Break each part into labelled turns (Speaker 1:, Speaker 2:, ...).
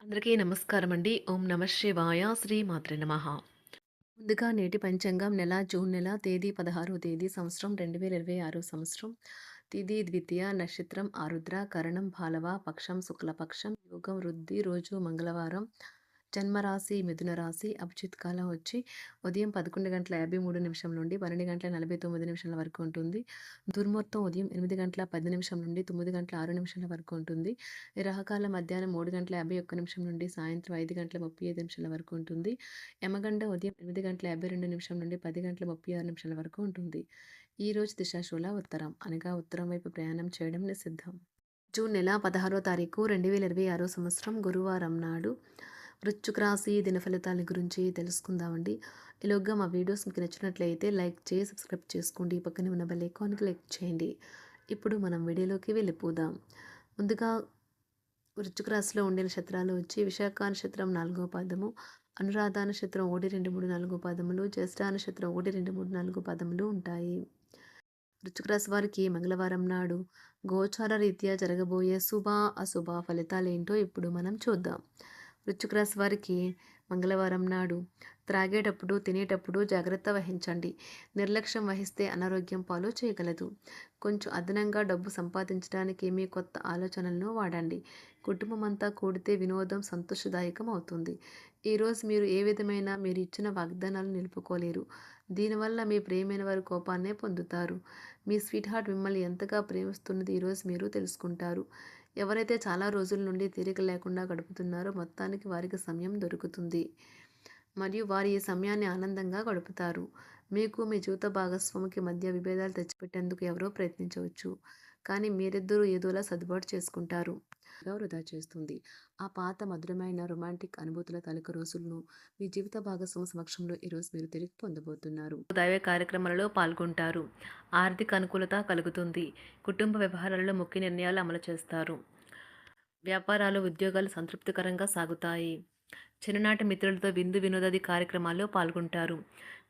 Speaker 1: అందరికీ నమస్కారం అండి. ఓం నమ శివాయ. శ్రీ మాత్రే నమః. ముందుగా నేటి పంచాంగం నెల జూన్ నెల తేదీ 16వ తేదీ సంవత్సరం 2026 సంవత్సరం. తిథి ద్వితీయ నక్షత్రం ఆరుద్ర కరణం బాలవ పక్షం శుక్లపక్షం యోగం వృద్ధి రోజు మంగళవారం. జన్మరాశి మిథున రాశి. అభిజిత్ కాలం వచ్చి ఉదయం 11:53 నుండి 12:49 వరకు ఉంటుంది. దుర్ముహూర్తం ఉదయం 8:10 నుండి 9:06 వరకు ఉంటుంది. రాహుకాలం మధ్యాహ్నం 3:51 నుండి సాయంత్రం 5:35 వరకు ఉంటుంది. యమగండ ఉదయం 8:52 నుండి 10:36 వరకు ఉంటుంది. ఈ రోజు దిశాశూల ఉత్తరం అనగా ఉత్తరం వైపు ప్రయాణం చేయడం నిషిద్ధం. జూన్ నెల 16వ తారీఖు 2026 సంవత్సరం గురువారం నాడు వృశ్చిక రాశి దిన ఫలితాల గురించి తెలుసుకుందామండి. ఈలోగా మా వీడియోస్ మీకు నచ్చినట్లయితే లైక్ చేసి సబ్స్క్రైబ్ చేసుకోండి. పక్కనే ఉన్న బెల్ ఐకాన్కి క్లిక్ చేయండి. ఇప్పుడు మనం వీడియోలోకి వెళ్ళిపోదాం. ముందుగా వృశ్చిక రాశిలో ఉండే నక్షత్రాలు వచ్చి విశాఖ నక్షత్రం 4వ పాదము, అనురాధ నక్షత్రం 1, 2, 3, 4 పాదములు, జ్యేష్ఠ నక్షత్రం 1, 2, 3, 4 పాదములు ఉంటాయి. వృశ్చిక రాశి వారికి మంగళవారం నాడు గోచార రీత్యా జరగబోయే శుభ అశుభ ఫలితాలేంటో ఇప్పుడు మనం చూద్దాం. వృశ్చిక రాశి వారికి మంగళవారం నాడు త్రాగేటప్పుడు తినేటప్పుడు జాగ్రత్త వహించండి. నిర్లక్ష్యం వహిస్తే అనారోగ్యం పాలు చేయగలదు. కొంచెం అదనంగా డబ్బు సంపాదించడానికి మీ కొత్త ఆలోచనలను వాడండి. కుటుంబం అంతా కూడితే వినోదం సంతోషదాయకం అవుతుంది. ఈరోజు మీరు ఏ విధమైన మీరు ఇచ్చిన వాగ్దానాలు నిలుపుకోలేరు. దీనివల్ల మీ ప్రియమైన వారి కోపాన్నే పొందుతారు. మీ స్వీట్ హార్ట్ మిమ్మల్ని ఎంతగా ప్రేమిస్తున్నది ఈరోజు మీరు తెలుసుకుంటారు. ఎవరైతే చాలా రోజుల నుండి తీరిక లేకుండా గడుపుతున్నారో మొత్తానికి వారికి సమయం దొరుకుతుంది మరియు వారు ఈ సమయాన్ని ఆనందంగా గడుపుతారు. మీకు మీ జీవిత భాగస్వామికి మధ్య విభేదాలు తెచ్చిపెట్టేందుకు ఎవరో ప్రయత్నించవచ్చు, కానీ మీరిద్దరూ ఏదోలా సర్దుబాటు చేసుకుంటారు. వృధా చేస్తుంది. ఆ పాత మధురమైన రొమాంటిక్ అనుభూతుల తాలూకు రోజులను మీ జీవిత భాగస్వామి సమక్షంలో ఈరోజు మీరు తిరిగి పొందబోతున్నారు. దైవ కార్యక్రమాలలో పాల్గొంటారు. ఆర్థిక అనుకూలత కలుగుతుంది. కుటుంబ వ్యవహారాలలో ముఖ్య నిర్ణయాలు అమలు చేస్తారు. వ్యాపారాలు ఉద్యోగాలు సంతృప్తికరంగా సాగుతాయి. చిన్ననాటి మిత్రులతో విందు వినోదాది కార్యక్రమాల్లో పాల్గొంటారు.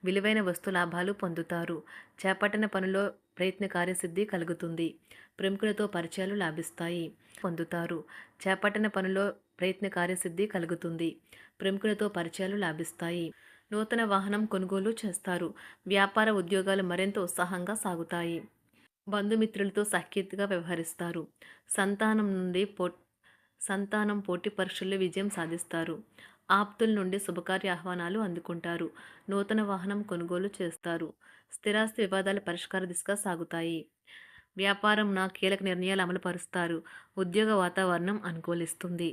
Speaker 1: విలువైన వస్తు లాభాలు పొందుతారు. చేపట్టిన పనిలో ప్రయత్న కార్యసిద్ధి కలుగుతుంది. ప్రముఖులతో పరిచయాలు లాభిస్తాయి. పొందుతారు. చేపట్టిన పనిలో ప్రయత్న కార్యసిద్ధి కలుగుతుంది. ప్రముఖులతో పరిచయాలు లాభిస్తాయి. నూతన వాహనం కొనుగోలు చేస్తారు. వ్యాపార ఉద్యోగాలు మరింత ఉత్సాహంగా సాగుతాయి. బంధుమిత్రులతో సఖ్యతగా వ్యవహరిస్తారు. సంతానం పోటీ పరీక్షల్లో విజయం సాధిస్తారు. ఆప్తుల నుండి శుభకార్య ఆహ్వానాలు అందుకుంటారు. నూతన వాహనం కొనుగోలు చేస్తారు. స్థిరాస్తి వివాదాల పరిష్కార దిశగా సాగుతాయి. వ్యాపారం కీలక నిర్ణయాలు అమలుపరుస్తారు. ఉద్యోగ వాతావరణం అనుకూలిస్తుంది.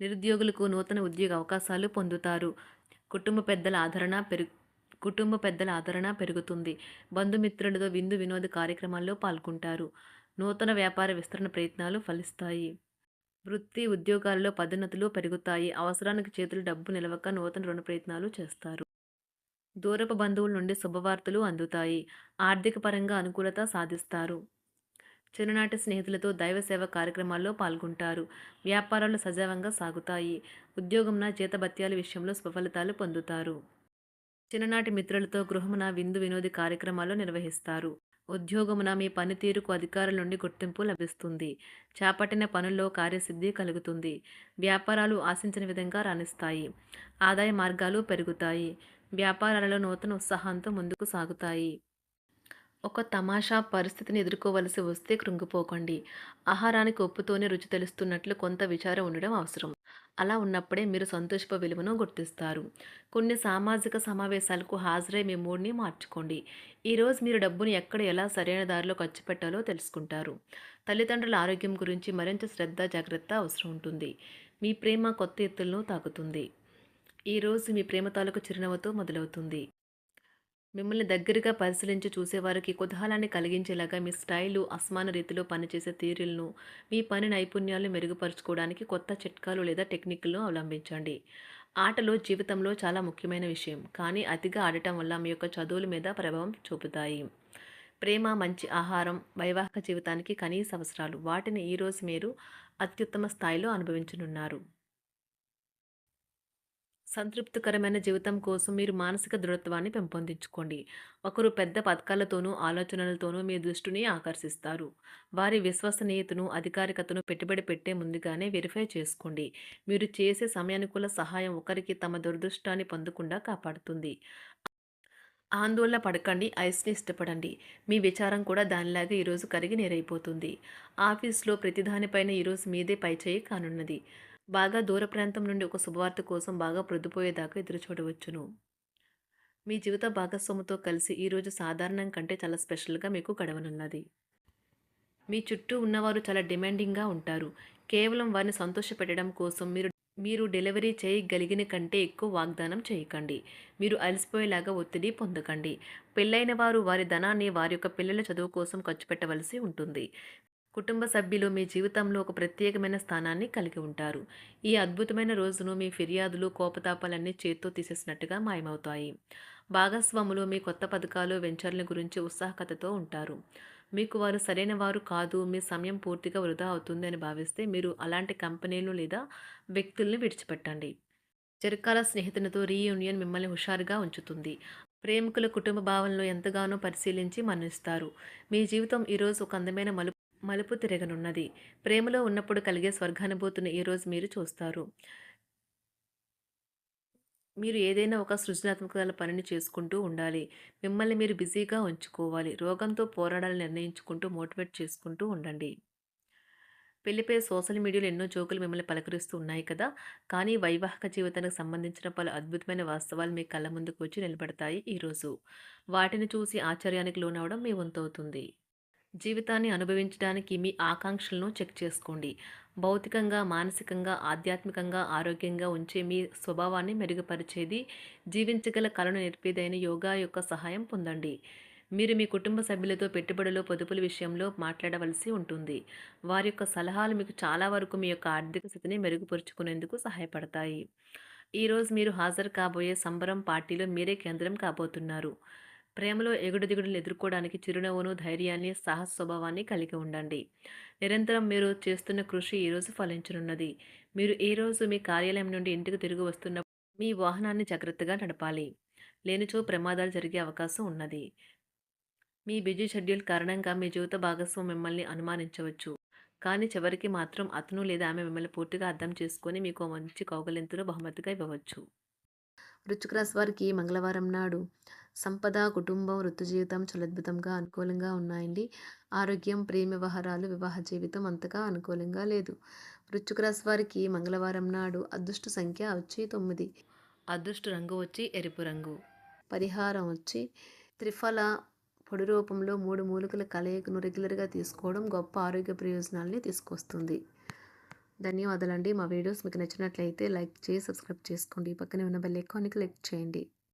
Speaker 1: నిరుద్యోగులకు నూతన ఉద్యోగ అవకాశాలు పొందుతారు. కుటుంబ పెద్దల ఆదరణ పెరుగుతుంది. బంధుమిత్రులతో విందు వినోద కార్యక్రమాల్లో పాల్గొంటారు. నూతన వ్యాపార విస్తరణ ప్రయత్నాలు ఫలిస్తాయి. వృత్తి ఉద్యోగాల్లో పదోన్నతులు పెరుగుతాయి. అవసరానికి చేతులు డబ్బు నిలవక నూతన రుణ ప్రయత్నాలు చేస్తారు. దూరపు బంధువుల నుండి శుభవార్తలు అందుతాయి. ఆర్థిక పరంగా అనుకూలత సాధిస్తారు. చిన్ననాటి స్నేహితులతో దైవ సేవ కార్యక్రమాల్లో పాల్గొంటారు. వ్యాపారాలు సజావంగా సాగుతాయి. ఉద్యోగంన జీతభత్యాల విషయంలో స్వఫలితాలు పొందుతారు. చిన్ననాటి మిత్రులతో గృహమున విందు వినోది కార్యక్రమాలు నిర్వహిస్తారు. ఉద్యోగమున మీ పనితీరుకు అధికారుల నుండి గుర్తింపు లభిస్తుంది. చేపట్టిన పనుల్లో కార్యసిద్ధి కలుగుతుంది. వ్యాపారాలు ఆశించిన విధంగా రాణిస్తాయి. ఆదాయ మార్గాలు పెరుగుతాయి. వ్యాపారాలలో నూతన ఉత్సాహంతో ముందుకు సాగుతాయి. ఒక తమాషా పరిస్థితిని ఎదుర్కోవలసి వస్తే కృంగిపోకండి. ఆహారానికి ఉప్పుతోనే రుచి తెలుస్తున్నట్లు కొంత విచారం ఉండడం అవసరం. అలా ఉన్నప్పుడే మీరు సంతోషపు విలువను గుర్తిస్తారు. కొన్ని సామాజిక సమావేశాలకు హాజరై మీ మూడ్ని మార్చుకోండి. ఈరోజు మీరు డబ్బుని ఎక్కడ ఎలా సరైన దారిలో ఖర్చు పెట్టాలో తెలుసుకుంటారు. తల్లిదండ్రుల ఆరోగ్యం గురించి మరింత శ్రద్ధ జాగ్రత్త అవసరం ఉంటుంది. మీ ప్రేమ కొత్త ఎత్తులను తాకుతుంది. ఈరోజు మీ ప్రేమ తాలూకు చిరునవ్వుతో మొదలవుతుంది. మిమ్మల్ని దగ్గరగా పరిశీలించి చూసేవారికి కుతూహలాన్ని కలిగించేలాగా మీ స్టైలు అసమాన రీతిలో పనిచేసే తీరులను, మీ పని నైపుణ్యాలను మెరుగుపరుచుకోవడానికి కొత్త చిట్కాలు లేదా టెక్నిక్లను అవలంబించండి. ఆటలు జీవితంలో చాలా ముఖ్యమైన విషయం, కానీ అతిగా ఆడటం వల్ల మీ యొక్క చదువుల మీద ప్రభావం చూపుతాయి. ప్రేమ, మంచి ఆహారం, వైవాహిక జీవితానికి కనీస అవసరాలు. వాటిని ఈరోజు మీరు అత్యుత్తమ స్థాయిలో అనుభవించనున్నారు. సంతృప్తికరమైన జీవితం కోసం మీరు మానసిక దృఢత్వాన్ని పెంపొందించుకోండి. ఒకరు పెద్ద పథకాలతోనూ, ఆలోచనలతోనూ మీ దృష్టిని ఆకర్షిస్తారు. వారి విశ్వసనీయతను, అధికారికతను పెట్టుబడి పెట్టే ముందుగానే వెరిఫై చేసుకోండి. మీరు చేసే సమయానుకూల సహాయం ఒకరికి తమ దురదృష్టాన్ని పొందకుండా కాపాడుతుంది. ఆందోళన పడకండి. ఐస్‌ని ఇష్టపడండి. మీ విచారం కూడా దానిలాగే ఈరోజు కరిగి నీరైపోతుంది. ఆఫీస్‌లో ప్రతి దానిపైన ఈరోజు మీదే పైచేయి కానున్నది. బాగా దూర ప్రాంతం నుండి ఒక శుభవార్త కోసం బాగా ప్రొద్దుపోయేదాకా ఎదురుచూడవచ్చును. మీ జీవిత భాగస్వామితో కలిసి ఈరోజు సాధారణం కంటే చాలా స్పెషల్‌గా మీకు గడవనున్నది. మీ చుట్టూ ఉన్నవారు చాలా డిమాండింగ్‌గా ఉంటారు. కేవలం వారిని సంతోషపెట్టడం కోసం మీరు మీరు డెలివరీ చేయగలిగిన కంటే ఎక్కువ వాగ్దానం చేయకండి. మీరు అలసిపోయేలాగా ఒత్తిడి పొందకండి. పెళ్ళైన వారు వారి ధనాన్ని వారి యొక్క పిల్లల చదువు కోసం ఖర్చు పెట్టవలసి ఉంటుంది. కుటుంబ సభ్యులు మీ జీవితంలో ఒక ప్రత్యేకమైన స్థానాన్ని కలిగి ఉంటారు. ఈ అద్భుతమైన రోజును మీ ఫిర్యాదులు, కోపతాపాలన్నీ చేత్తో తీసేసినట్టుగా మాయమవుతాయి. భాగస్వాములు మీ కొత్త పథకాలు, వెంచర్ల గురించి ఉత్సాహకతతో ఉంటారు. మీకు వారు సరైన వారు కాదు, మీ సమయం పూర్తిగా వృధా అవుతుంది అని భావిస్తే మీరు అలాంటి కంపెనీలు లేదా వ్యక్తుల్ని విడిచిపెట్టండి. చిరకాల స్నేహితునితో రీయూనియన్ మిమ్మల్ని హుషారుగా ఉంచుతుంది. ప్రేమికుల కుటుంబ భావనలు ఎంతగానో పరిశీలించి మన్నిస్తారు. మీ జీవితం ఈరోజు ఒక అందమైన మలుపు తిరగనున్నది. ప్రేమలో ఉన్నప్పుడు కలిగే స్వర్గానుభూతిని ఈరోజు మీరు చూస్తారు. మీరు ఏదైనా ఒక సృజనాత్మక పనిని చేసుకుంటూ ఉండాలి. మిమ్మల్ని మీరు బిజీగా ఉంచుకోవాలి. రోగంతో పోరాడాలని నిర్ణయించుకుంటూ మోటివేట్ చేసుకుంటూ ఉండండి. పెళ్లిపై సోషల్ మీడియాలో ఎన్నో జోకులు మిమ్మల్ని పలకరిస్తూ ఉన్నాయి కదా! కానీ వైవాహిక జీవితానికి సంబంధించిన పలు అద్భుతమైన వాస్తవాలు మీ కళ్ళ ముందుకు వచ్చి నిలబడతాయి ఈరోజు. వాటిని చూసి ఆశ్చర్యానికి లోనవ్వడం మీ వంతవుతుంది. జీవితాన్ని అనుభవించడానికి మీ ఆకాంక్షలను చెక్ చేసుకోండి. భౌతికంగా, మానసికంగా, ఆధ్యాత్మికంగా ఆరోగ్యంగా ఉంచే మీ స్వభావాన్ని మెరుగుపరిచేది, జీవించగల కళను నేర్పేదైన యోగా యొక్క సహాయం పొందండి. మీరు మీ కుటుంబ సభ్యులతో పెట్టుబడులు, పొదుపుల విషయంలో మాట్లాడవలసి ఉంటుంది. వారి యొక్క సలహాలు మీకు చాలా వరకు మీ యొక్క ఆర్థిక స్థితిని మెరుగుపరుచుకునేందుకు సహాయపడతాయి. ఈరోజు మీరు హాజరు కాబోయే సంబరం పార్టీలో మీరే కేంద్రం కాబోతున్నారు. ప్రేమలో ఎగుడుదిగుడులను ఎదుర్కోవడానికి చిరునవ్వును, ధైర్యాన్ని, సాహస స్వభావాన్ని కలిగి ఉండండి. నిరంతరం మీరు చేస్తున్న కృషి ఈరోజు ఫలించనున్నది. మీరు ఈరోజు మీ కార్యాలయం నుండి ఇంటికి తిరిగి వస్తున్నప్పుడు మీ వాహనాన్ని జాగ్రత్తగా నడపాలి. లేనిచో ప్రమాదాలు జరిగే అవకాశం ఉన్నది. మీ బిజీ షెడ్యూల్ కారణంగా మీ జీవిత భాగస్వామి మిమ్మల్ని అనుమానించవచ్చు. కానీ చివరికి మాత్రం అతను లేదా ఆమె మిమ్మల్ని పూర్తిగా అర్థం చేసుకొని మీకు ఓ మంచి కౌగిలింతను బహుమతిగా ఇవ్వవచ్చు. వృశ్చిక రాశి వారికి మంగళవారం నాడు సంపద, కుటుంబం, వృత్తి జీవితం చాలా అద్భుతంగా అనుకూలంగా ఉన్నాయండి. ఆరోగ్యం, ప్రేమ వ్యవహారాలు, వివాహ జీవితం అంతగా అనుకూలంగా లేదు. వృశ్చిక రాశి వారికి మంగళవారం నాడు అదృష్ట సంఖ్య వచ్చి 9. అదృష్ట రంగు వచ్చి ఎరుపు రంగు. పరిహారం వచ్చి త్రిఫల పొడి రూపంలో 3 మూలికల కలయికను రెగ్యులర్గా తీసుకోవడం గొప్ప ఆరోగ్య ప్రయోజనాల్ని తీసుకొస్తుంది. ధన్యవాదాలండి. మా వీడియోస్ మీకు నచ్చినట్లయితే లైక్ చేసి సబ్స్క్రైబ్ చేసుకోండి. పక్కనే ఉన్న బెల్ ఐకాన్ని క్లిక్ చేయండి.